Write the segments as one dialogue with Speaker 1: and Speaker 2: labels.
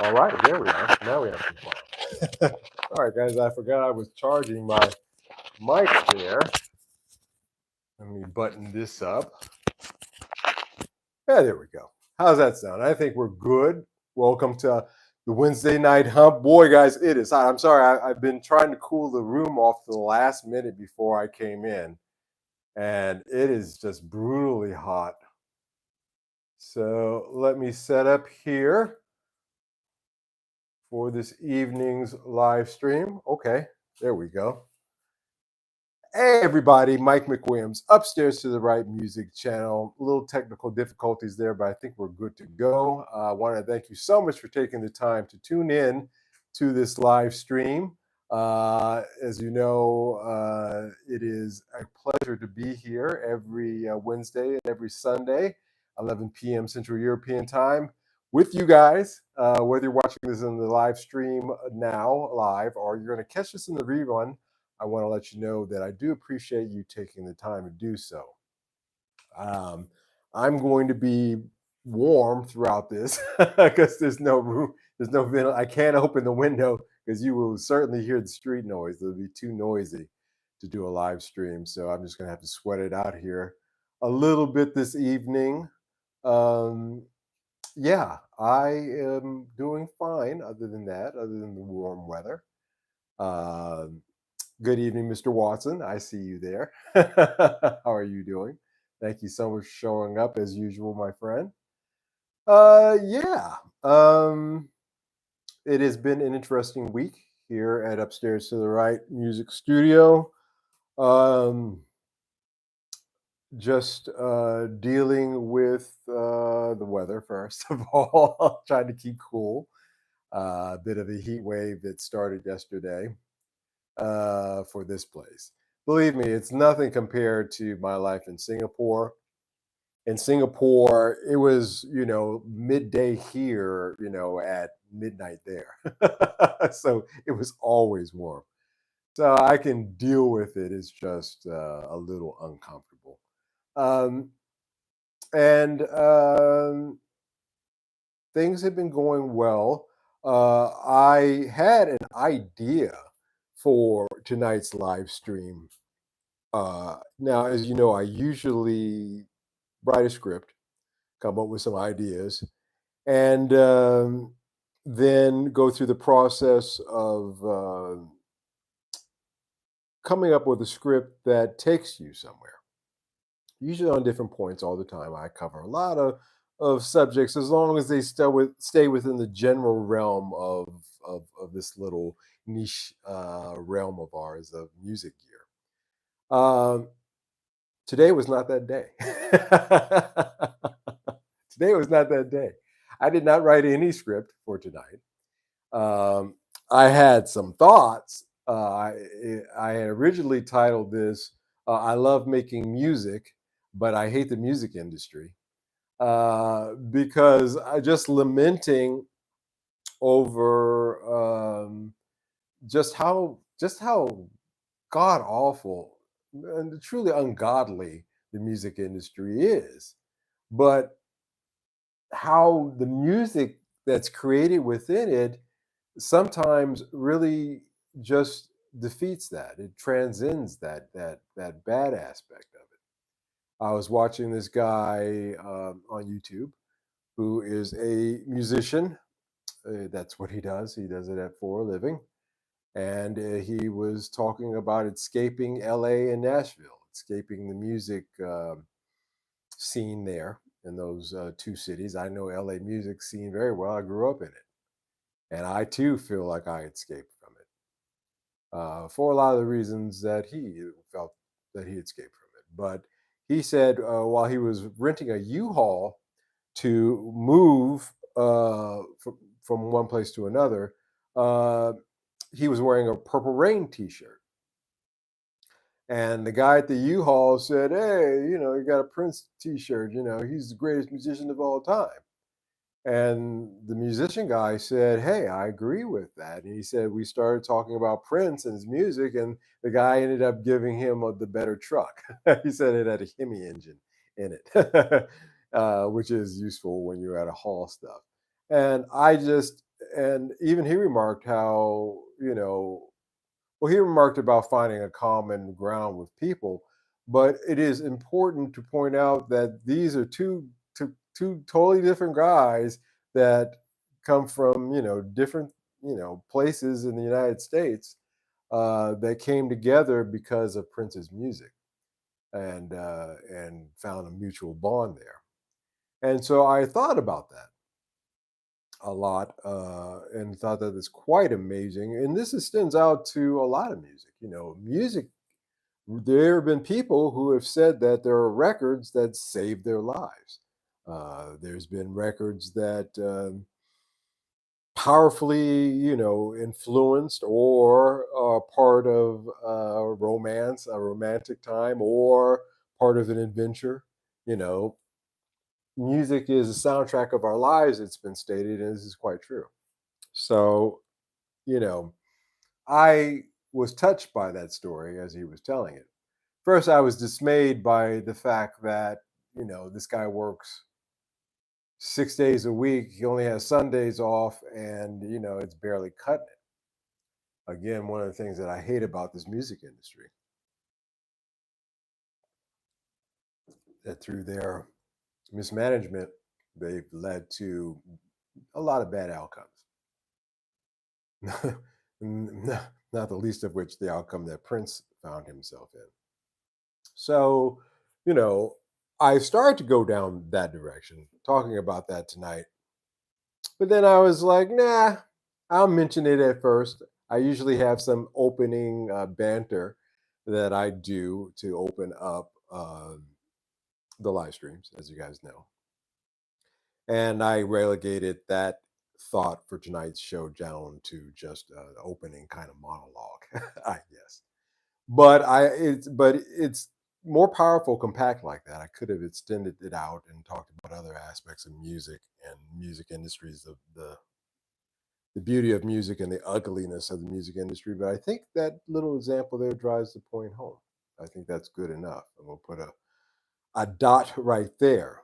Speaker 1: All right, there we are. Now we have some fun. All right, guys, I forgot I was charging my mic there. Let me button this up. Yeah, there we go. How's that sound? I think we're good. Welcome to the Wednesday night hump. Boy, guys, it is hot. I'm sorry, I've been trying to cool the room off to the last minute before I came in, and it is just brutally hot. So let me set up here for this evening's live stream. Okay, there we go. Hey everybody, Mike McWilliams, upstairs to the right music channel. A little technical difficulties there, but I think we're good to go. I want to thank you so much for taking the time to tune in to this live stream. As you know, it is a pleasure to be here every Wednesday and every Sunday, 11 p.m. Central European Time, with you guys. Whether you're watching this in the live stream now, live, or you're going to catch this in the rerun, I want to let you know that I do appreciate you taking the time to do so. I'm going to be warm throughout this because there's no room, there's no vent. I can't open the window because you will certainly hear the street noise. It'll be too noisy to do a live stream. So I'm just going to have to sweat it out here a little bit this evening. Um, yeah, I am doing fine other than that, other than the warm weather. Um, Good evening, Mr. Watson. I see you there. How are you doing? Thank you so much for showing up as usual, my friend. Yeah. It has been an interesting week here at Upstairs to the Right Music Studio. Um, just dealing with the weather, first of all, trying to keep cool. A bit of a heat wave that started yesterday for this place. Believe me, it's nothing compared to my life in Singapore. In Singapore, it was, midday here, at midnight there. So it was always warm. So I can deal with it. It's just a little uncomfortable. Um, and things have been going well. I had an idea for tonight's live stream. Now, as you know, I usually write a script, come up with some ideas, and then go through the process of coming up with a script that takes you somewhere. Usually on different points all the time. I cover a lot of subjects as long as they stay within the general realm of this little niche realm of ours of music gear. Today was not that day. Today was not that day. I did not write any script for tonight. I had some thoughts. I had originally titled this "I Love Making Music, but I Hate the Music Industry," because I just lamenting over just how god awful and truly ungodly the music industry is, but how the music that's created within it sometimes really just defeats that. It transcends that bad aspect of it. I was watching this guy on YouTube who is a musician. That's what he does. He does it for a living. And he was talking about escaping LA and Nashville, escaping the music scene there in those two cities. I know LA music scene very well. I grew up in it. And I too feel like I escaped from it for a lot of the reasons that he felt that he escaped from it. But he said while he was renting a U-Haul to move from one place to another, uh, he was wearing a Purple Rain T-shirt. And the guy at the U-Haul said, "Hey, you got a Prince T-shirt. He's the greatest musician of all time." And the musician guy said, "Hey, I agree with that." And he said, "We started talking about Prince and his music, and the guy ended up giving him the better truck." He said it had a Hemi engine in it, which is useful when you're at a haul stuff. And I just, and even he remarked how, well, he remarked about finding a common ground with people, but it is important to point out that these are two totally different guys that come from, different, places in the United States, that came together because of Prince's music, and found a mutual bond there. And so I thought about that a lot, and thought that it's quite amazing. And this extends out to a lot of music. Music. There have been people who have said that there are records that saved their lives. There's been records that powerfully, influenced or are part of romance, a romantic time, or part of an adventure. You know, Music is a soundtrack of our lives. It's been stated, and this is quite true. So, you know, I was touched by that story as he was telling it. First, I was dismayed by the fact that, this guy works 6 days a week. He only has Sundays off, and, it's barely cutting it. Again, one of the things that I hate about this music industry, that through their mismanagement, they've led to a lot of bad outcomes. Not the least of which the outcome that Prince found himself in. So, you know, I started to go down that direction, talking about that tonight. But then I was like, nah, I'll mention it at first. I usually have some opening banter that I do to open up the live streams, as you guys know. And I relegated that thought for tonight's show down to just an opening kind of monologue, I guess. But it's more powerful compact like that. I could have extended it out and talked about other aspects of music and music industries, of the beauty of music and the ugliness of the music industry. But I think that little example there drives the point home. I think that's good enough. And we'll put a dot right there.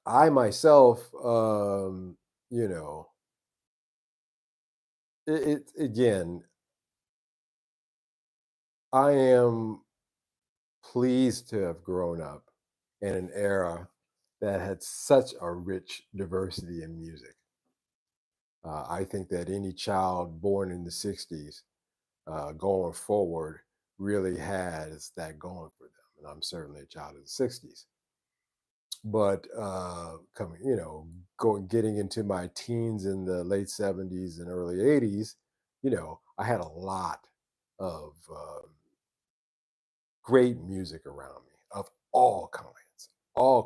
Speaker 1: I myself, you know, again, I am pleased to have grown up in an era that had such a rich diversity in music. I think that any child born in the 60s, going forward, really has that going for them. And I'm certainly a child of the 60s. But coming, getting into my teens in the late 70s and early 80s, I had a lot of great music around me of all kinds, all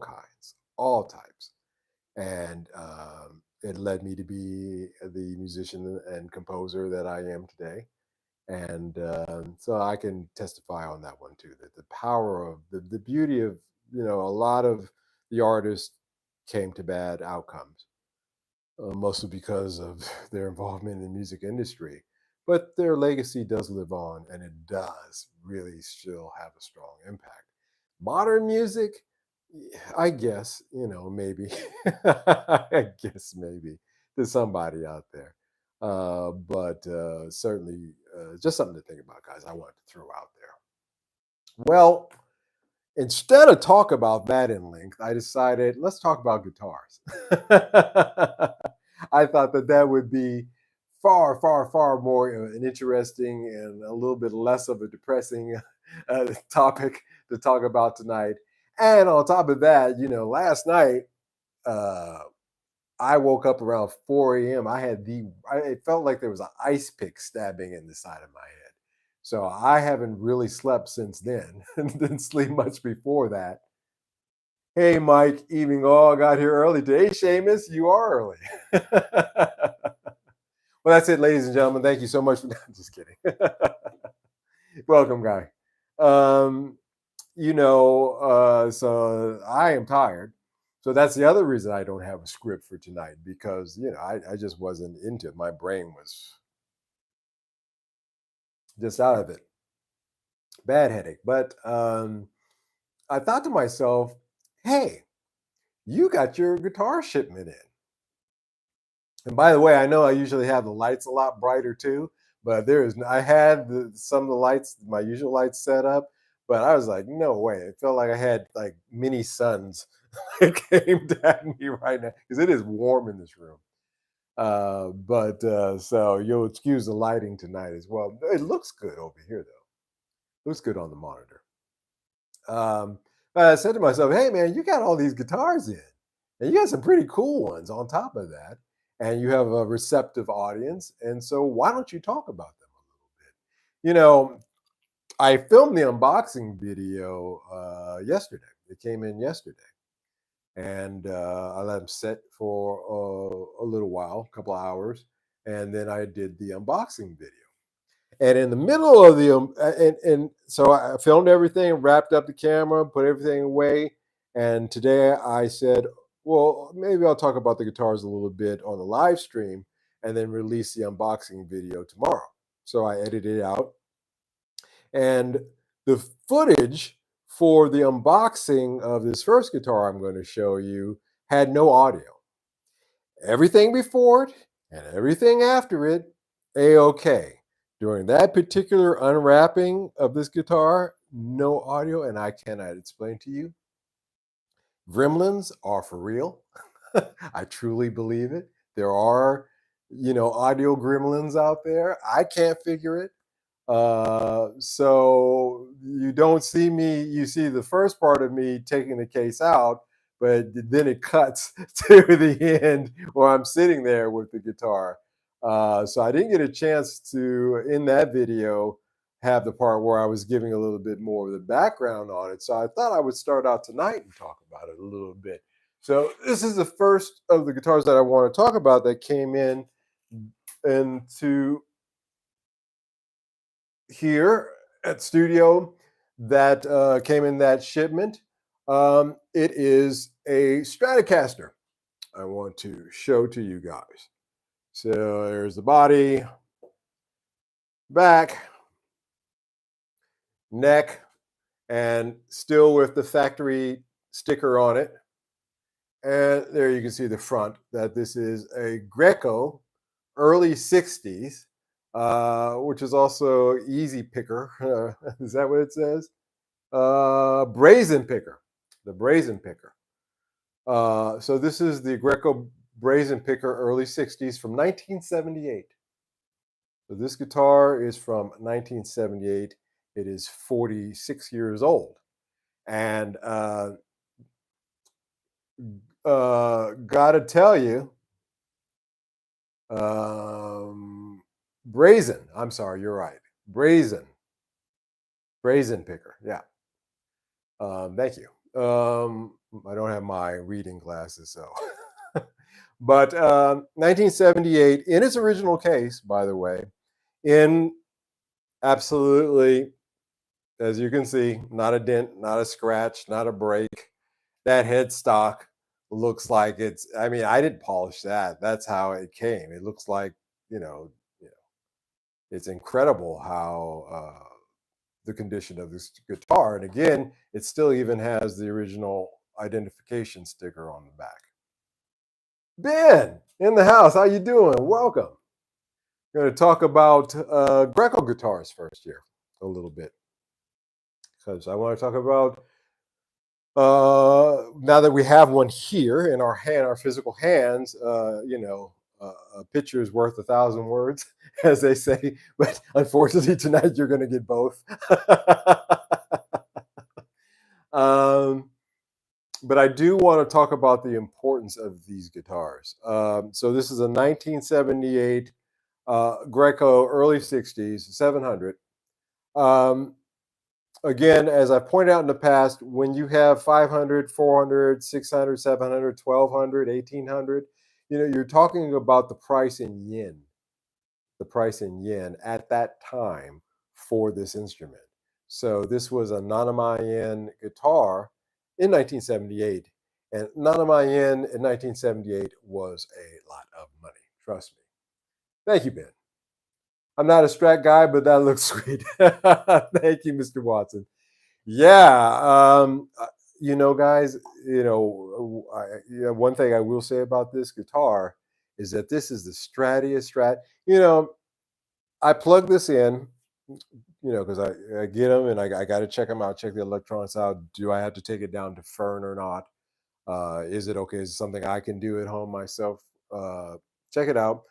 Speaker 1: types. And it led me to be the musician and composer that I am today. And so I can testify on that one too, that the power of the beauty of, a lot of the artists came to bad outcomes, mostly because of their involvement in the music industry. But their legacy does live on, and it does really still have a strong impact. Modern music, I guess, maybe, I guess maybe there's somebody out there. But certainly, just something to think about, guys. I wanted to throw out there. Well, instead of talk about that in length, I decided let's talk about guitars. I thought that that would be far, far, far more an interesting and a little bit less of a depressing topic to talk about tonight. And on top of that, last night, uh, I woke up around 4 a.m. It felt like there was an ice pick stabbing in the side of my head. So I haven't really slept since then and didn't sleep much before that. Hey, Mike, evening all. Got here early today. Seamus, you are early. Well, that's it, ladies and gentlemen. Thank you so much for that. Just kidding. Welcome, guy. Um, so I am tired. So that's the other reason I don't have a script for tonight, because I just wasn't into it. My brain was just out of it. Bad headache. But I thought to myself, hey, you got your guitar shipment in. And by the way, I know I usually have the lights a lot brighter too, but I had some of the lights, my usual lights set up, but I was like, no way. It felt like I had like mini suns that came at me right now because it is warm in this room. But so you'll excuse the lighting tonight as well. It looks good over here though. Looks good on the monitor. Um, I said to myself, "Hey, man, you got all these guitars in, and you got some pretty cool ones on top of that, and you have a receptive audience. And so, why don't you talk about them a little bit?" You know, I filmed the unboxing video yesterday. It came in yesterday, and I let them sit for a little while, a couple of hours, and then I did the unboxing video. And in the middle of the and so I filmed everything, wrapped up the camera, put everything away. And today I said, well, maybe I'll talk about the guitars a little bit on the live stream and then release the unboxing video tomorrow. So I edited it out. And the footage for the unboxing of this first guitar I'm going to show you had no audio. Everything before it and everything after it, a-okay. During that particular unwrapping of this guitar, no audio, and I cannot explain to you. Gremlins are for real. I truly believe it. There are, audio gremlins out there. I can't figure it. So you don't see me, you see the first part of me taking the case out, but then it cuts to the end where I'm sitting there with the guitar. So I didn't get a chance to, in that video, have the part where I was giving a little bit more of the background on it. So I thought I would start out tonight and talk about it a little bit. So this is the first of the guitars that I want to talk about that came in into here at studio that came in that shipment. It is a Stratocaster. I want to show to you guys. So there's the body, back, neck, and still with the factory sticker on it. And there you can see the front that this is a Greco early 60s, which is also easy picker. Is that what it says? Brazen picker, the brazen picker. So this is the Greco brazen picker early 60s from 1978. So this guitar is from 1978. It is 46 years old. And gotta tell you, brazen. I'm sorry, you're right. Brazen picker. Yeah. Thank you. I don't have my reading glasses, so. But 1978, in its original case, by the way, in absolutely, as you can see, not a dent, not a scratch, not a break. That headstock looks like I mean, I didn't polish that. That's how it came. It looks like, it's incredible how the condition of this guitar. And again, it still even has the original identification sticker on the back. Ben, in the house, how you doing? Welcome. We're going to talk about Greco guitars first here a little bit, because I want to talk about now that we have one here in our hand, our physical hands. A picture is worth 1,000 words, as they say. But unfortunately, tonight you're going to get both. But I do want to talk about the importance of these guitars. So this is a 1978 Greco early 60s 700. Again, as I pointed out in the past, when you have 500, 400, 600, 700, 1200, 1800, you're talking about the price in yen at that time for this instrument. So this was a Nanama yen guitar in 1978. And Nanama yen in 1978 was a lot of money. Trust me. Thank you, Ben. I'm not a Strat guy, but that looks sweet. Thank you, Mr. Watson. Yeah, guys, one thing I will say about this guitar is that this is the Stratius Strat. You know, I plug this in, because I get them and I got to check them out, check the electronics out. Do I have to take it down to Fern or not? Is it okay? Is it something I can do at home myself? Check it out.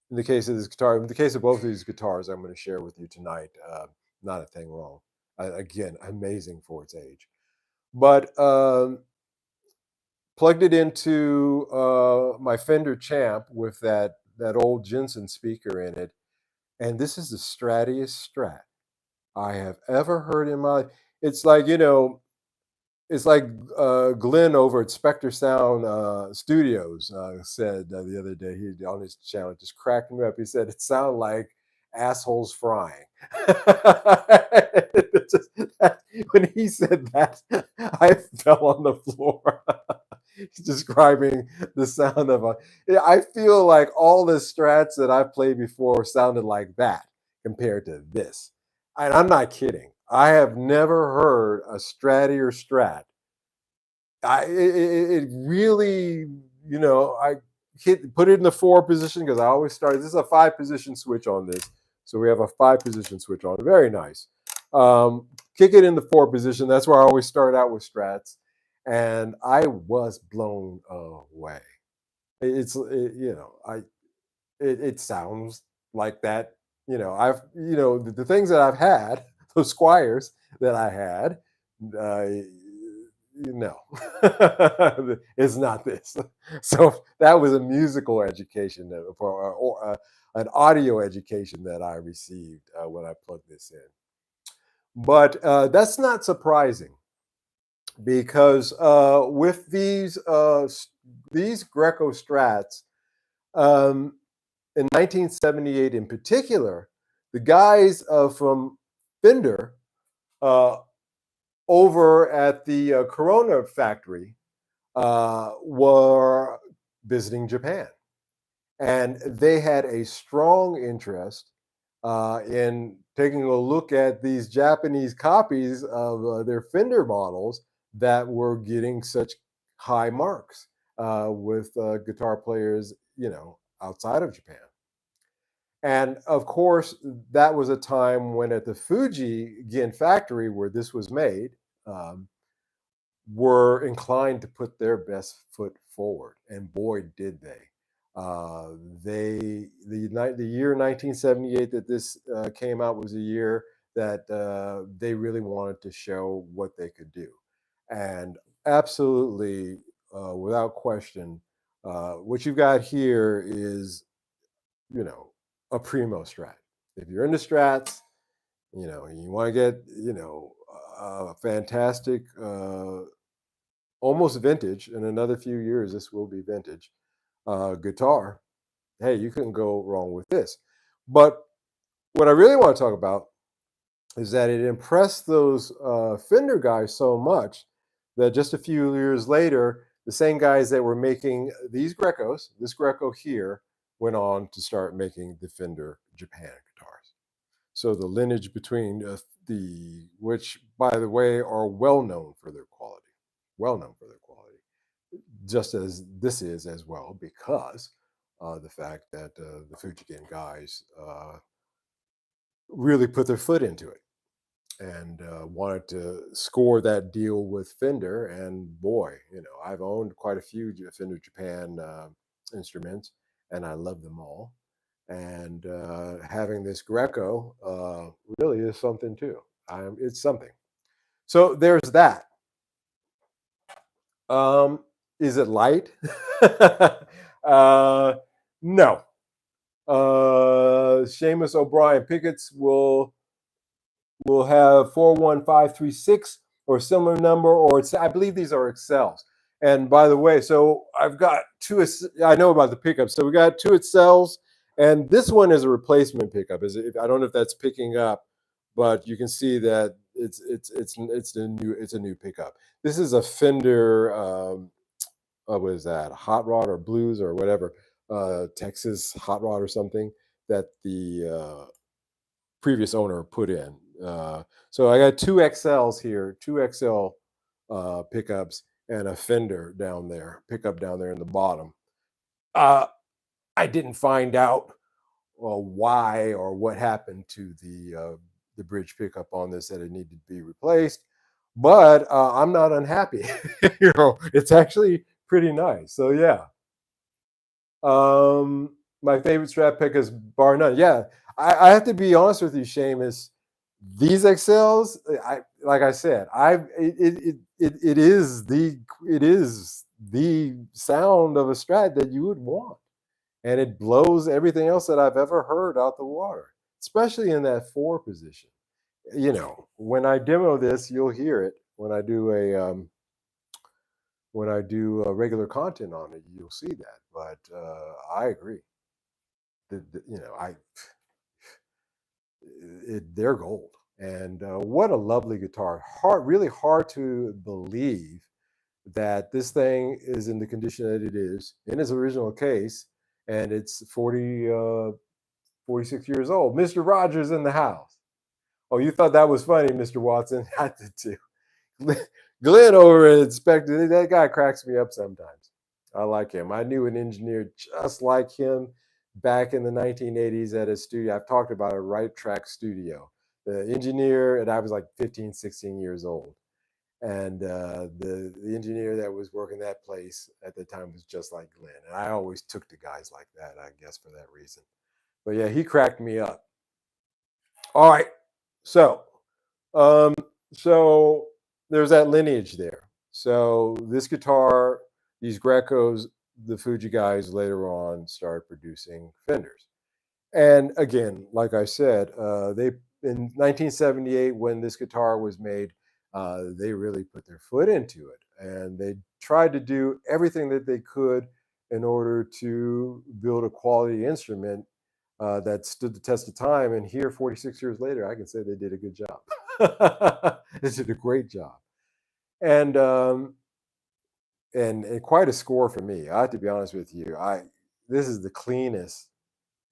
Speaker 1: In the case of this guitar, in the case of both of these guitars, I'm going to share with you tonight. Not a thing wrong. Again, amazing for its age. But plugged it into my Fender Champ with that old Jensen speaker in it, and this is the Stratius Strat I have ever heard in my. It's like it's like Glenn over at Spectre Sound Studios said the other day. He on his channel just cracked me up. He said it sounded like assholes frying. When he said that, I fell on the floor. He's describing the sound of a. Yeah, I feel like all the strats that I've played before sounded like that compared to this. And I'm not kidding. I have never heard a Stratier Strat. It really, I put it in the 4 position because I always start. This is a 5-position switch on this, so we have a 5-position switch on. Very nice. Kick it in the 4 position. That's where I always start out with strats, and I was blown away. It sounds like that. The things that I've had, those Squires that I had, no, it's not this. So that was a musical education or an audio education that I received when I plugged this in. But that's not surprising because with these Greco Strats, in 1978 in particular, the guys from Fender over at the Corona factory were visiting Japan. And they had a strong interest in taking a look at these Japanese copies of their Fender models that were getting such high marks with guitar players, outside of Japan. And of course, that was a time when at the Fuji Gin factory where this was made, um, were inclined to put their best foot forward, and boy, did they! The year 1978 that this came out was a year that they really wanted to show what they could do, and absolutely, without question, what you've got here is a primo strat. If you're into strats, you want to get a fantastic, almost vintage. In another few years, this will be vintage guitar. Hey, you couldn't go wrong with this. But what I really want to talk about is that it impressed those Fender guys so much that just a few years later, the same guys that were making these Grecos, this Greco here, went on to start making the Fender Japan guitars. So the lineage between which, by the way, are well known for their quality, well known for their quality, just as this is as well, because the fact that the Fujigen guys really put their foot into it and wanted to score that deal with Fender. And boy, I've owned quite a few Fender Japan instruments, and I love them all. And having this Greco really is something too. It's something. So there's that. Is it light? No. Seamus O'Brien Pickett's will have 41536 or a similar number, or I believe these are Excels. And by the way, so I've got two. I know about the pickups. So we got two Excels, and this one is a replacement pickup. I don't know if that's picking up, but you can see that it's a new pickup. This is a Fender. What is that? Hot Rod or Blues or whatever, Texas Hot Rod or something that the previous owner put in. So I got two XLs here, two XL pickups, and a Fender down there, pickup down there in the bottom. I didn't find out why or what happened to the bridge pickup on this, that it needed to be replaced. But I'm not unhappy. It's actually pretty nice. So yeah, my favorite Strat pick is bar none. Yeah, I have to be honest with you, Seamus. These XLs, I like I said, it is the sound of a Strat that you would want, and it blows everything else that I've ever heard out the water, especially in that four position. When I demo this, you'll hear it when I do regular content on it. You'll see that, but I agree. I they're gold, and what a lovely guitar. Really hard to believe that this thing is in the condition that it is in its original case, and it's 46 years old. Mr. Rogers in the house. Oh, you thought that was funny, Mr. Watson? I did too. Glenn over at Inspector, that guy cracks me up sometimes. I like him. I knew an engineer just like him back in the 1980s at a studio. I've talked about a Right Track studio. The engineer, and I was like 15, 16 years old. And the engineer that was working that place at the time was just like Glenn. And I always took to guys like that, I guess, for that reason. But yeah, he cracked me up. All right. So, um, so there's that lineage there. So this guitar, these Grecos, the Fuji guys later on started producing Fenders. And again, like I said, they in 1978 when this guitar was made, they really put their foot into it, and they tried to do everything that they could in order to build a quality instrument that stood the test of time. And here, 46 years later, I can say they did a good job. They did a great job, and and quite a score for me. I have to be honest with you. I This is the cleanest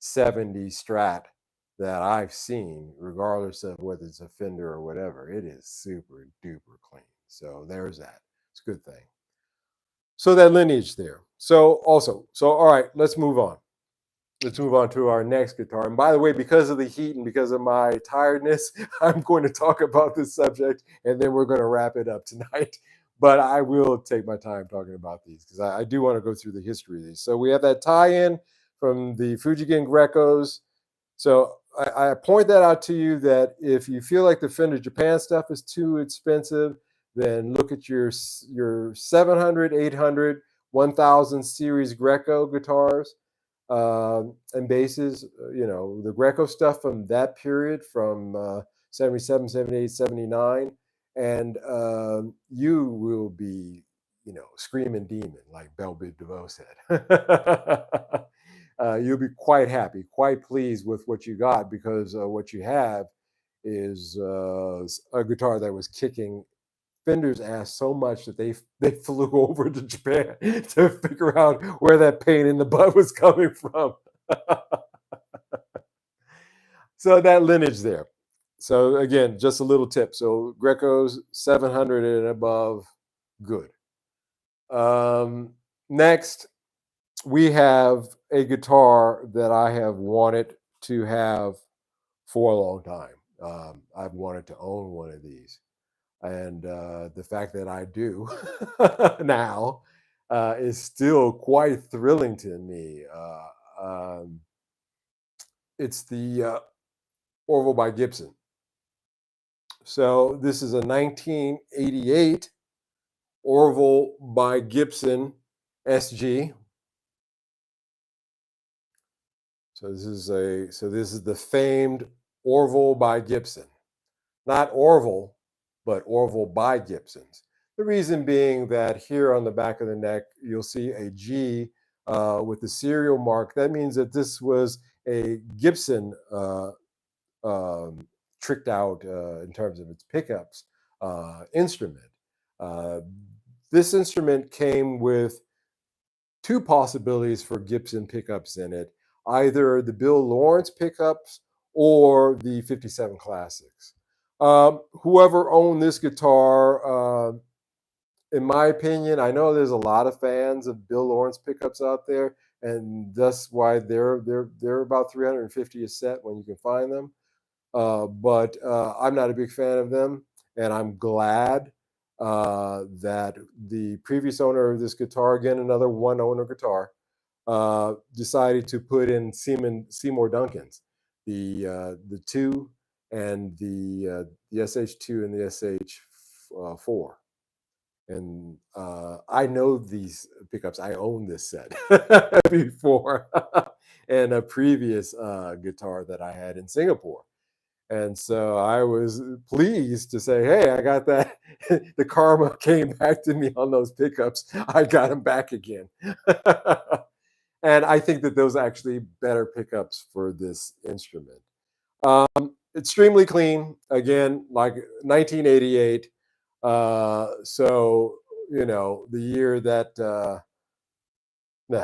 Speaker 1: 70s Strat that I've seen, regardless of whether it's a Fender or whatever. It is super duper clean. So there's that. It's a good thing. So that lineage there. So all right, let's move on. Let's move on to our next guitar. And by the way, because of the heat and because of my tiredness, I'm going to talk about this subject and then we're going to wrap it up tonight. But I will take my time talking about these because I do want to go through the history of these. So we have that tie-in from the Fujigen Grecos. So I point that out to you that if you feel like the Fender Japan stuff is too expensive, then look at your 700, 800, 1000 series Greco guitars and basses. The Greco stuff from that period, from 77, 78, 79, and you will be, screaming demon, like Belle Biv DeVoe said. You'll be quite happy, quite pleased with what you got, because what you have is a guitar that was kicking Fender's ass so much that they flew over to Japan to figure out where that pain in the butt was coming from. So that lineage there. So again, just a little tip. So Greco's 700 and above, good. Next, we have a guitar that I have wanted to have for a long time. I've wanted to own one of these, and the fact that I do now is still quite thrilling to me. It's the Orville by Gibson. So this is a 1988 Orville by Gibson SG. So this is the famed Orville by Gibson. Not Orville, but Orville by Gibson's. The reason being that here on the back of the neck, you'll see a G with the serial mark. That means that this was a Gibson tricked out in terms of its pickups instrument. Uh, this instrument came with two possibilities for Gibson pickups in it, either the Bill Lawrence pickups or the 57 Classics. Whoever owned this guitar, in my opinion, I know there's a lot of fans of Bill Lawrence pickups out there. and that's why they're about 350 a set when you can find them. But I'm not a big fan of them, and I'm glad that the previous owner of this guitar, again another one owner guitar, decided to put in Seymour Duncans, the two and the SH2 and the SH4. And I know these pickups. I own this set before, and a previous guitar that I had in Singapore. And so I was pleased to say, hey, I got that. The karma came back to me on those pickups. I got them back again. And I think that those are actually better pickups for this instrument. Extremely clean, again, like 1988. So, the year that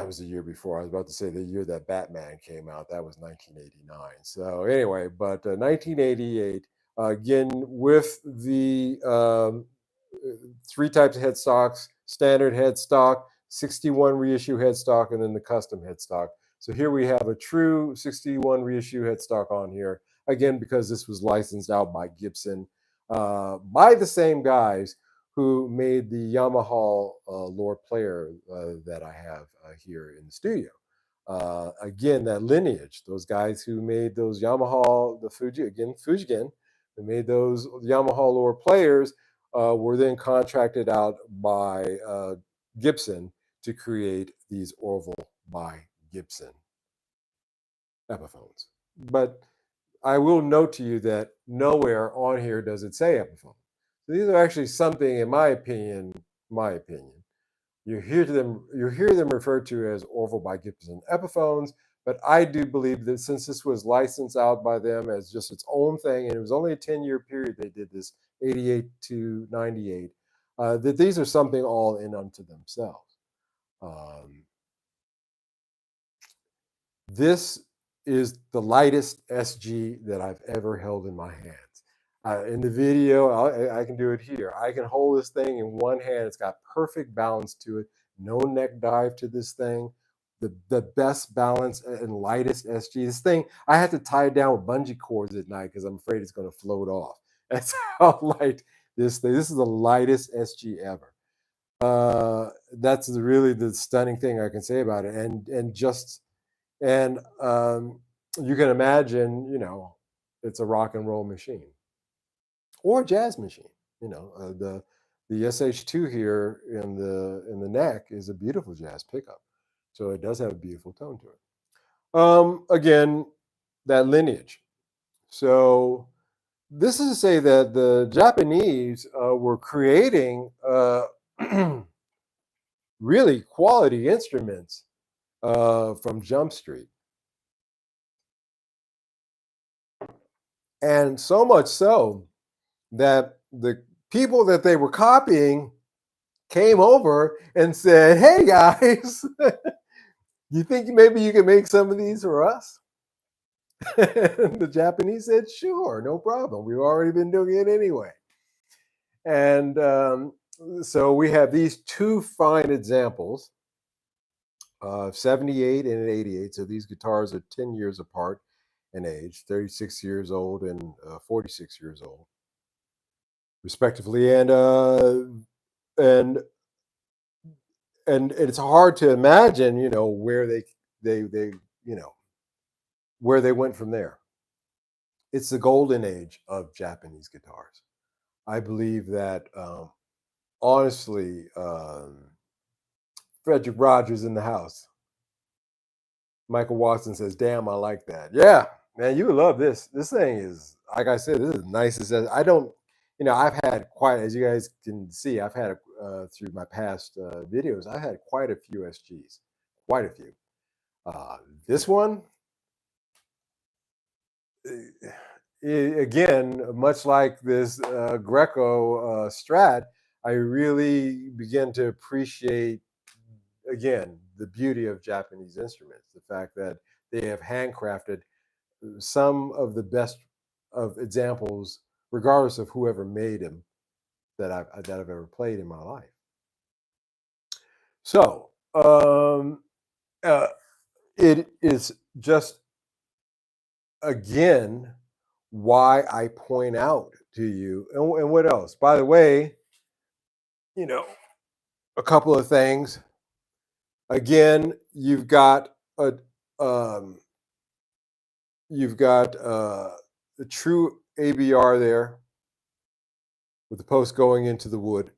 Speaker 1: was the year before. I was about to say the year that Batman came out. That was 1989. So anyway, but 1988, again, with the three types of headstocks: standard headstock, 61 reissue headstock, and then the custom headstock. So here we have a true 61 reissue headstock on here. Again, because this was licensed out by Gibson, by the same guys who made the Yamaha Lord Player that I have here in the studio. Again, that lineage, those guys who made those Yamaha, the Fujigen, who made those Yamaha Lord Players, were then contracted out by Gibson to create these Orville by Gibson Epiphones. But I will note to you that nowhere on here does it say Epiphone. So these are actually something, in my opinion, you hear them referred to as Orville by Gibson Epiphones. But I do believe that since this was licensed out by them as just its own thing, and it was only a 10-year period they did this, 88 to 98, that these are something all in unto themselves. This is the lightest SG that I've ever held in my hands. In the video, I can do it here. I can hold this thing in one hand. It's got perfect balance to it. No neck dive to this thing. The best balance and lightest SG. This thing, I had to tie it down with bungee cords at night because I'm afraid it's going to float off. That's how light this thing. This is the lightest SG ever. That's really the stunning thing I can say about it. And you can imagine, it's a rock and roll machine or a jazz machine. The SH2 here in the neck is a beautiful jazz pickup, so it does have a beautiful tone to it. Again, that lineage. So this is to say that the Japanese were creating really quality instruments from Jump Street. And so much so that the people that they were copying came over and said, hey guys, you think maybe you can make some of these for us? And the Japanese said, sure, no problem. We've already been doing it anyway. And so we have these two fine examples of 78 and 88. So these guitars are 10 years apart in age, 36 years old and 46 years old, respectively. And it's hard to imagine, where they where they went from there. It's the golden age of Japanese guitars. I believe that, honestly, Frederick Rogers in the house. Michael Watson says, "Damn, I like that." Yeah, man, you would love this. This thing is, like I said, this is nice as I don't. I've had quite, as you guys can see, I've had through my past videos, I've had quite a few SGs, quite a few. This one, again, much like this Greco Strat, I really begin to appreciate, again, the beauty of Japanese instruments. The fact that they have handcrafted some of the best of examples, regardless of whoever made them, that I've ever played in my life. So, it is just, again, why I point out to you. And what else? By the way, you know, a couple of things. Again, um, you've got the true ABR there with the post going into the wood.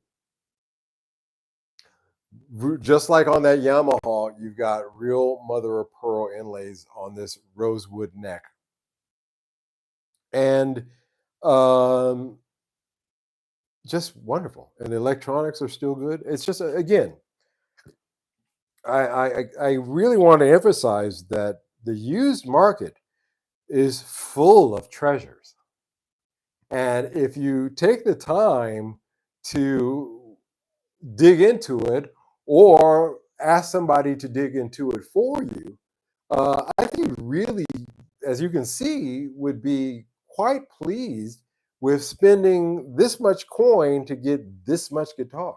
Speaker 1: Just like on that Yamaha, you've got real mother of pearl inlays on this rosewood neck. And um, just wonderful. And the electronics are still good. It's just, again, I really want to emphasize that the used market is full of treasures. And if you take the time to dig into it or ask somebody to dig into it for you, I think really, as you can see, would be quite pleased with spending this much coin to get this much guitar,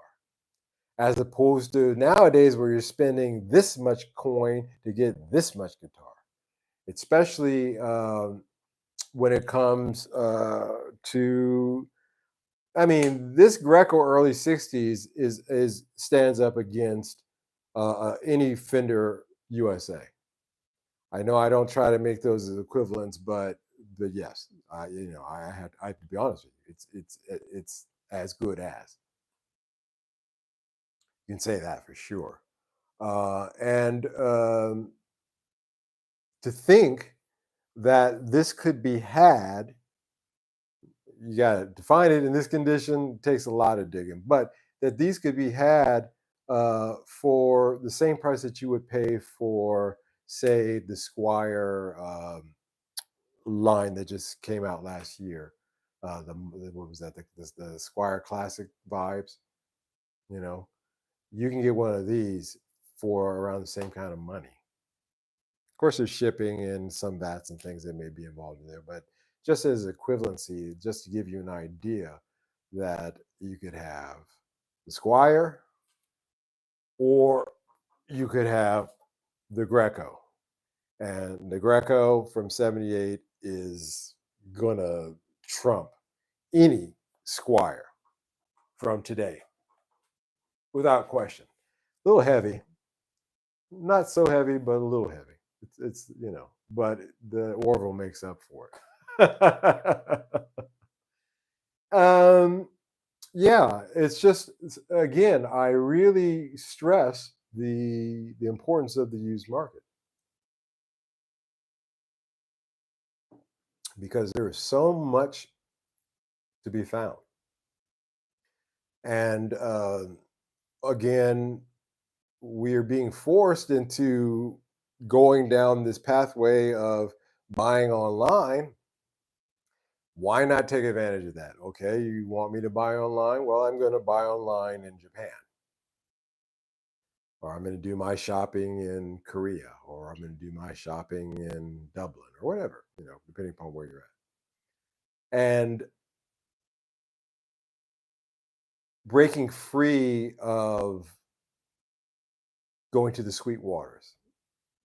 Speaker 1: as opposed to nowadays where you're spending this much coin to get this much guitar, especially when it comes to, I mean, this Greco early '60s is stands up against any Fender USA. I know I don't try to make those as equivalents, but yes, I have to be honest with you. It's as good as, you can say that for sure. And to think that this could be had, you got to define it in this condition, takes a lot of digging, but that these could be had for the same price that you would pay for, say, the Squire line that just came out last year. What was that? The Squire Classic vibes. You know, you can get one of these for around the same kind of money. Of course, there's shipping and some VATs and things that may be involved in there, but just as equivalency, just to give you an idea that you could have the Squire or you could have the Greco. And the Greco from '78 is gonna trump any Squire from today, without question. A little heavy, not so heavy, but a little heavy. It's but the Orville makes up for it. um, yeah, again, I really stress the importance of the used market because there is so much to be found. And again, we are being forced into going down this pathway of buying online. Why not take advantage of that? Okay, you want me to buy online? Well, I'm going to buy online in Japan, or I'm going to do my shopping in Korea, or I'm going to do my shopping in Dublin, or whatever, depending upon where you're at. And breaking free of going to the sweet waters,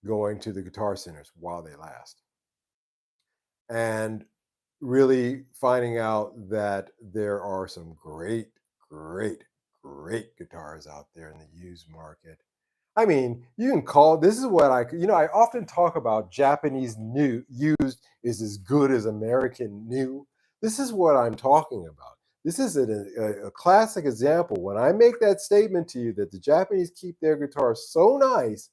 Speaker 1: going to the guitar centers while they last, and really finding out that there are some great, great, great guitars out there in the used market. I mean, you can call this is what I often talk about Japanese new used is as good as American new. This is what I'm talking about. This is a classic example. When I make that statement to you that the Japanese keep their guitars so nice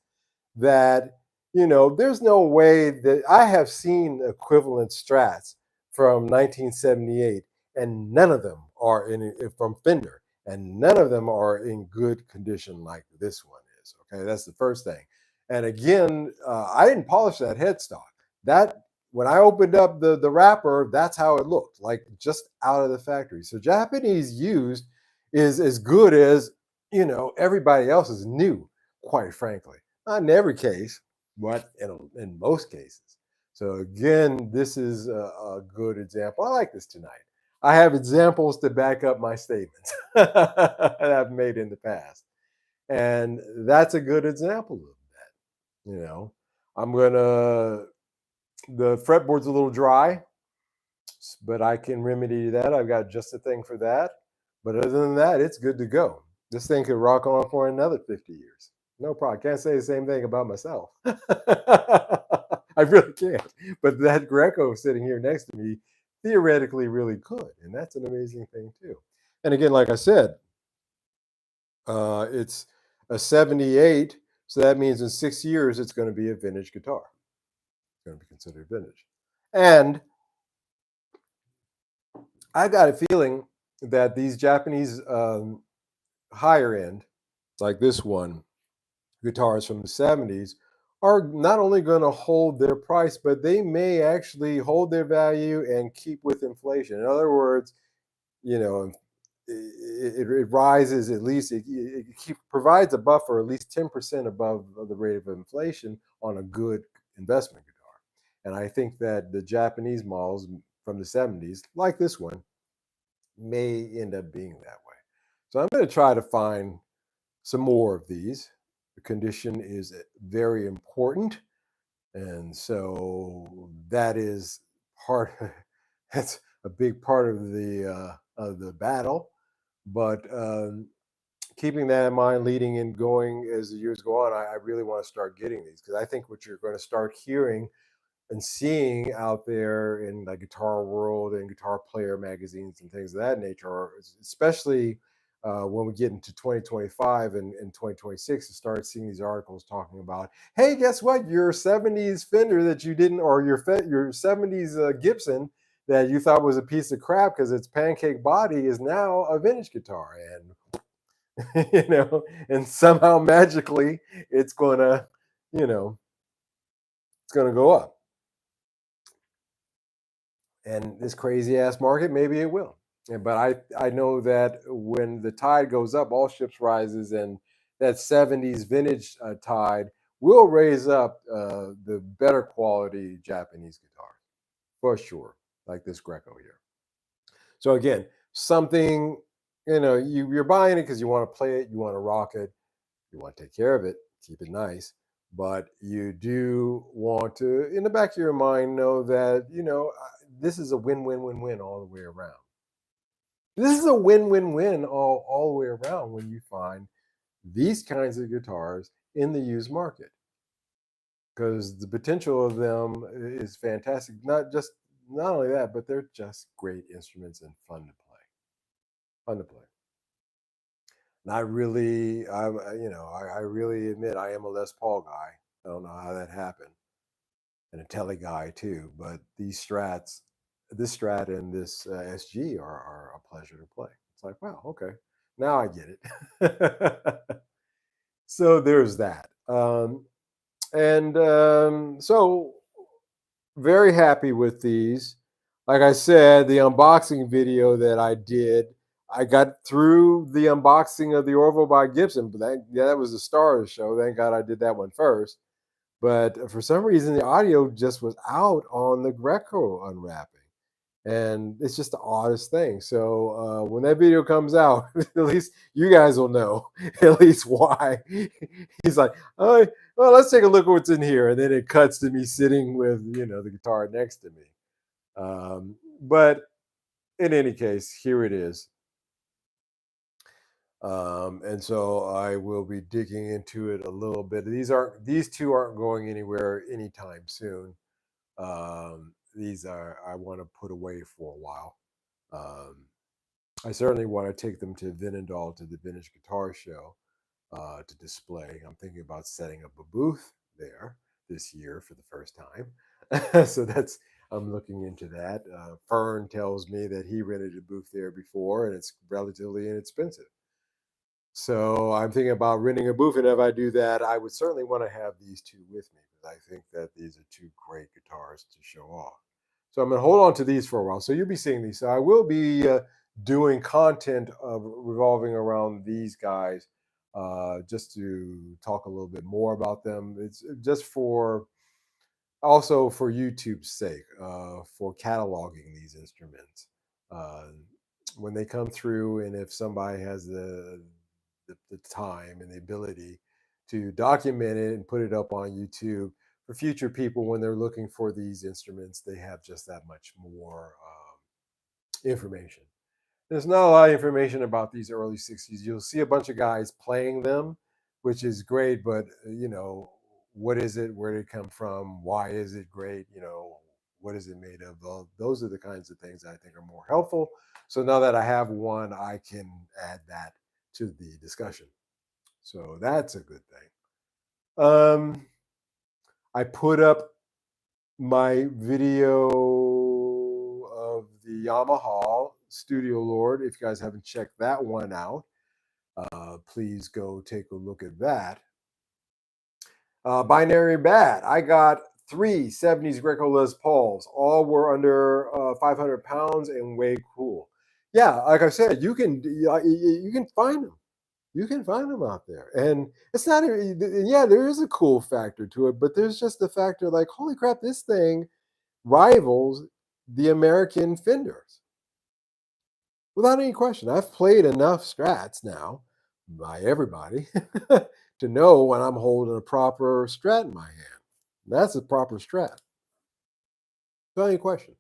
Speaker 1: that there's no way that I have seen equivalent strats from 1978, and none of them are from Fender, and none of them are in good condition like this one is. Okay, that's the first thing. And again, I didn't polish that headstock. That when I opened up the wrapper, that's how it looked, like just out of the factory. So Japanese used is as good as everybody else is new, quite frankly. Not in every case, but in most cases. So again, this is a good example. I like this tonight. I have examples to back up my statements that I've made in the past, and that's a good example of that. You know, I'm gonna the fretboard's a little dry, but I can remedy that. I've got just a thing for that. But other than that, it's good to go. This thing could rock on for another 50 years. No problem. Can't say the same thing about myself. I really can't. But that Greco sitting here next to me theoretically really could. And that's an amazing thing, too. And again, like I said, it's a 78. So that means in 6 years, it's going to be a vintage guitar. It's going to be considered vintage. And I got a feeling that these Japanese higher end, like this one, guitars from the 70s, are not only going to hold their price, but they may actually hold their value and keep with inflation. In other words, you know, it rises at least, provides a buffer at least 10% above the rate of inflation on a good investment guitar. And I think that the Japanese models from the 70s, like this one, may end up being that way. So I'm going to try to find some more of these. The condition is very important. And so that is part, that's a big part of the battle. But keeping that in mind, leading and going as the years go on, I really want to start getting these because I think what you're going to start hearing and seeing out there in the guitar world and guitar player magazines and things of that nature, especially when we get into 2025 and 2026, to start seeing these articles talking about, hey, guess what? Your 70s Fender that you didn't, or your 70s Gibson that you thought was a piece of crap because its pancake body is now a vintage guitar. And, and somehow magically it's going to, you know, it's going to go up. And this crazy ass market, maybe it will. But I know that when the tide goes up, all ships rises, and that 70s vintage tide will raise up the better quality Japanese guitar for sure, like this Greco here. So again, something, you're buying it because you want to play it, you want to rock it, you want to take care of it, keep it nice. But you do want to, in the back of your mind, know that, this is a win, win, win, win all the way around. This is a win, win, win all the way around when you find these kinds of guitars in the used market, because the potential of them is fantastic. Not only that, but they're just great instruments and fun to play. Fun to play. And I really admit I am a Les Paul guy. I don't know how that happened, and a Tele guy too. But these Strats, this Strat and this SG are a pleasure to play. It's like, wow, okay, now I get it. So there's that. So very happy with these. Like I said, the unboxing video that I did, I got through the unboxing of the Orville by Gibson, but that was the star of the show. Thank God I did that one first. But for some reason, the audio just was out on the Greco unwrapping. And it's just the oddest thing. So when that video comes out, at least you guys will know at least why. He's like, oh, well, let's take a look at what's in here. And then it cuts to me sitting with, the guitar next to me. But in any case, here it is. And so I will be digging into it a little bit. These two aren't going anywhere anytime soon. These I want to put away for a while. I certainly want to take them to Vinendal, to the Vintage Guitar Show, to display. I'm thinking about setting up a booth there this year for the first time. So I'm looking into that. Fern tells me that he rented a booth there before, and it's relatively inexpensive. So I'm thinking about renting a booth, and if I do that, I would certainly want to have these two with me, because I think that these are two great guitars to show off. So I'm going to hold on to these for a while. So you'll be seeing these. So I will be doing content revolving around these guys, just to talk a little bit more about them. It's just also for YouTube's sake, for cataloging these instruments. Uh, when they come through, and if somebody has the time and the ability to document it and put it up on YouTube, for future people when they're looking for these instruments, they have just that much more information. There's not a lot of information about these early 60s. You'll see a bunch of guys playing them, which is great, but what is it? Where did it come from? Why is it great? What is it made of? Well, those are the kinds of things I think are more helpful. So now that I have one, I can add that to the discussion. So that's a good thing. I put up my video of the Yamaha Studio Lord. If you guys haven't checked that one out, please go take a look at that. Binary Bat. I got 3 70s Greco Les Pauls. All were under 500 pounds and way cool. Yeah, like I said, you can find them. You can find them out there, and it's not. Yeah, there is a cool factor to it, but there's just the factor like, holy crap, this thing rivals the American Fenders without any question. I've played enough Strats now by everybody to know when I'm holding a proper Strat in my hand. That's a proper Strat. Without any question.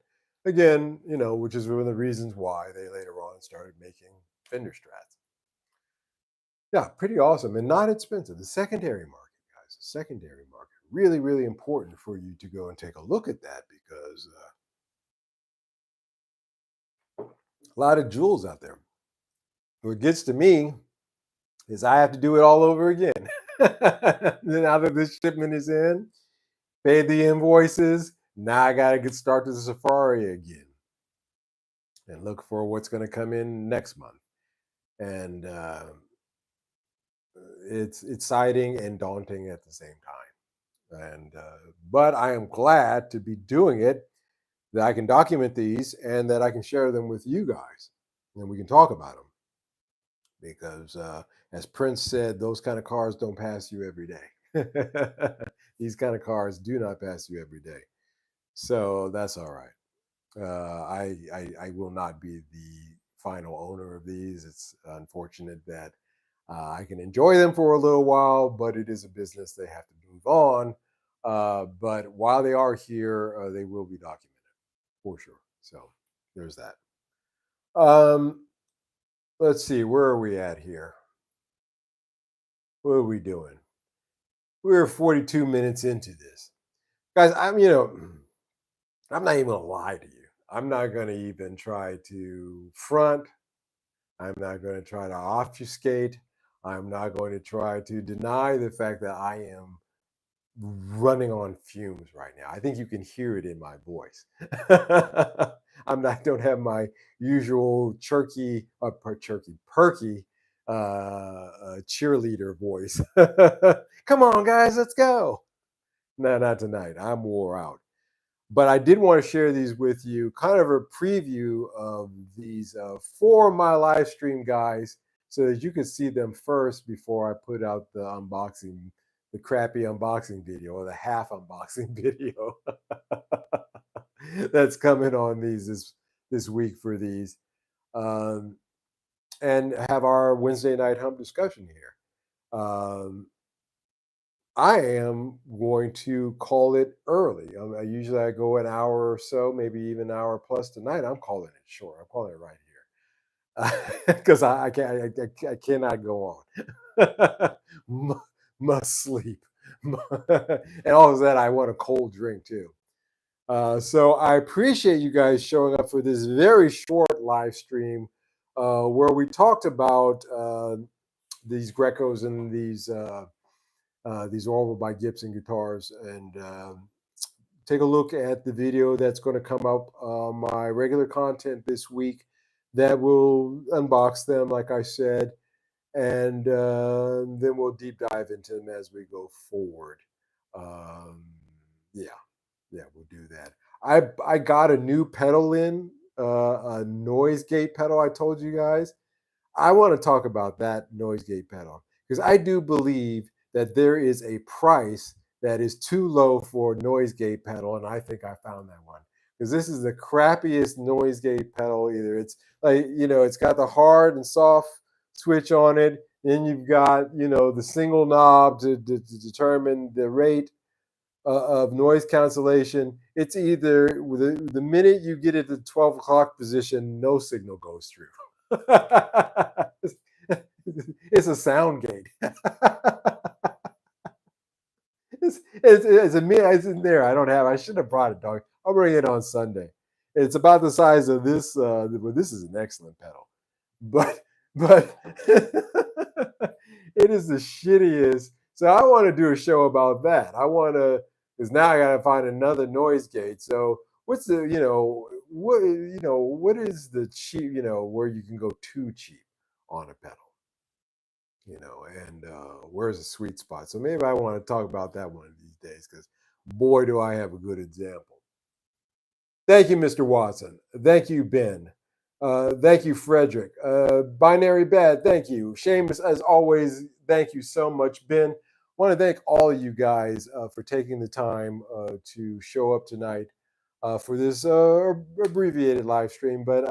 Speaker 1: Again, which is one of the reasons why they later on started making Fender Strats. Yeah, pretty awesome and not expensive. The secondary market, guys, the secondary market. Really, really important for you to go and take a look at that because a lot of jewels out there. What gets to me is I have to do it all over again. Now that this shipment is in, pay the invoices, now I got to start the safari again and look for what's going to come in next month. And it's exciting and daunting at the same time. And but I am glad to be doing it, that I can document these and that I can share them with you guys and we can talk about them. Because as Prince said, those kind of cars don't pass you every day. These kind of cars do not pass you every day. So that's all right. I will not be the final owner of these. It's unfortunate that I can enjoy them for a little while, but it is a business. They have to move on. But while they are here, they will be documented for sure. So there's that. Let's see, where are we at here? What are we doing? We're 42 minutes into this. Guys, I'm not even gonna lie to you. I'm not gonna even try to front. I'm not going to try to obfuscate. I'm not going to try to deny the fact that I am running on fumes right now. I think you can hear it in my voice. Don't have my usual perky cheerleader voice. Come on, guys, let's go. No, not tonight. I'm wore out. But I did want to share these with you, kind of a preview of these for my live stream guys, so that you can see them first before I put out the crappy unboxing video or the half unboxing video that's coming on these this week for these, and have our Wednesday night hump discussion here. I am going to call it early. Usually I go an hour or so, maybe even an hour plus. Tonight I'm calling it short. I'm calling it right here because I cannot go on. Must sleep, and all of that. I want a cold drink too. So I appreciate you guys showing up for this very short live stream where we talked about these Grecos and these Orville by Gibson guitars, and take a look at the video that's going to come up my regular content this week that will unbox them, like I said, and then we'll deep dive into them as we go forward. Yeah, we'll do that. I got a new pedal in, a noise gate pedal. I told you guys. I want to talk about that noise gate pedal because I do believe that there is a price that is too low for a noise gate pedal, and I think I found that one because this is the crappiest noise gate pedal either. It's like, it's got the hard and soft switch on it, then you've got the single knob to determine the rate. of noise cancellation, it's either the minute you get at the 12 o'clock position, no signal goes through. it's, it's a sound gate. It's a me. It's in there. I don't have. I should have brought it, dog. I'll bring it on Sunday. It's about the size of this. Well, this is an excellent pedal, but it is the shittiest. So I want to do a show about that. I want to, because now I got to find another noise gate. So what's the what is the cheap where you can go too cheap on a pedal? And where's the sweet spot? So maybe I want to talk about that one of these days because boy, do I have a good example. Thank you, Mr. Watson. Thank you, Ben. Thank you, Frederick. Binary Bad, thank you. Seamus, as always, thank you so much. Ben, want to thank all of you guys for taking the time to show up tonight for this abbreviated live stream. But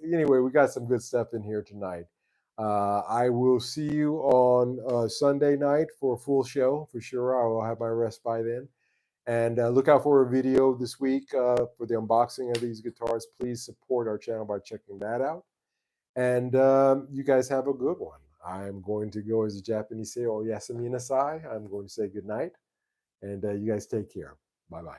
Speaker 1: anyway, we got some good stuff in here tonight. I will see you on Sunday night for a full show for sure. I will have my rest by then. And look out for a video this week for the unboxing of these guitars. Please support our channel by checking that out. And you guys have a good one. I'm going to go, as the Japanese say, oyasumi nasai. I'm going to say good night. And you guys take care. Bye-bye.